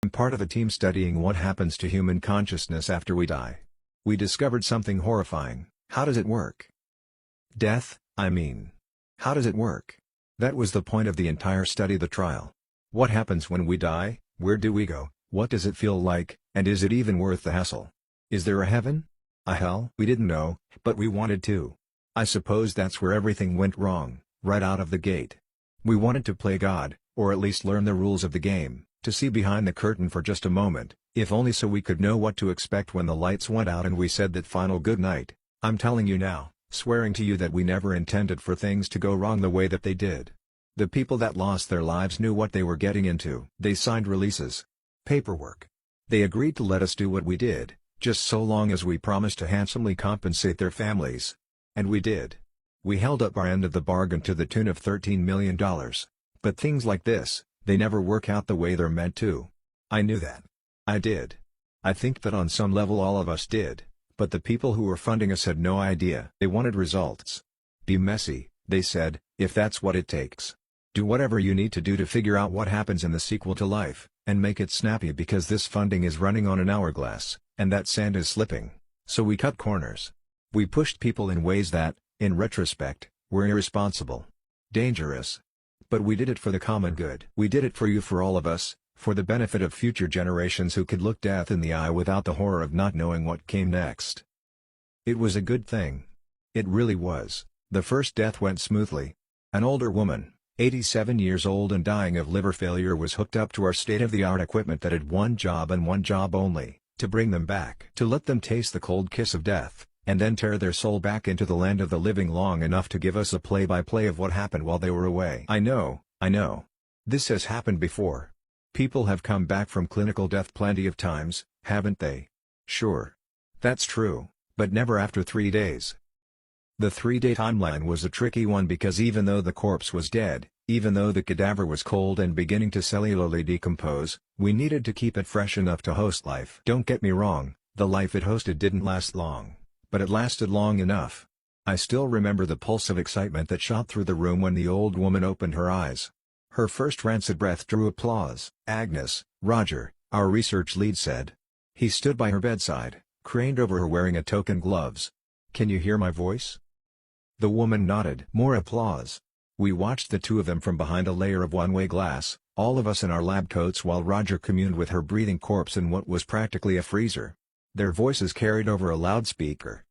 I'm part of a team studying what happens to human consciousness after we die. We discovered something horrifying. How does it work? Death, I mean. How does it work? That was the point of the entire study, the trial. What happens when we die? Where do we go? What does it feel like, and is it even worth the hassle? Is there a heaven? A hell? We didn't know, but we wanted to. I suppose that's where everything went wrong, right out of the gate. We wanted to play God, or at least learn the rules of the game, to see behind the curtain for just a moment, if only so we could know what to expect when the lights went out and we said that final good night. I'm telling you now, swearing to you that we never intended for things to go wrong the way that they did. The people that lost their lives knew what they were getting into. They signed releases. Paperwork. They agreed to let us do what we did, just so long as we promised to handsomely compensate their families. And we did. We held up our end of the bargain to the tune of $13 million. But things like this, they never work out the way they're meant to. I knew that. I did. I think that on some level all of us did, but the people who were funding us had no idea. They wanted results. Be messy, they said, if that's what it takes. Do whatever you need to do to figure out what happens in the sequel to life, and make it snappy because this funding is running on an hourglass, and that sand is slipping. So we cut corners. We pushed people in ways that, in retrospect, were irresponsible. Dangerous. But we did it for the common good. We did it for you, for all of us, for the benefit of future generations who could look death in the eye without the horror of not knowing what came next. It was a good thing. It really was. The first death went smoothly. An older woman, 87 years old and dying of liver failure, was hooked up to our state-of-the-art equipment that had one job and one job only, to bring them back. To let them taste the cold kiss of death, and then tear their soul back into the land of the living long enough to give us a play-by-play of what happened while they were away. I know. This has happened before. People have come back from clinical death plenty of times, haven't they? Sure. That's true, but never after 3 days. The 3-day timeline was a tricky one because even though the corpse was dead, even though the cadaver was cold and beginning to cellularly decompose, we needed to keep it fresh enough to host life. Don't get me wrong, the life it hosted didn't last long, but it lasted long enough. I still remember the pulse of excitement that shot through the room when the old woman opened her eyes. Her first rancid breath drew applause. Agnes, Roger, our research lead, said. He stood by her bedside, craned over her wearing a token gloves. Can you hear my voice? The woman nodded. More applause. We watched the two of them from behind a layer of one-way glass, all of us in our lab coats, while Roger communed with her breathing corpse in what was practically a freezer. Their voices carried over a loudspeaker,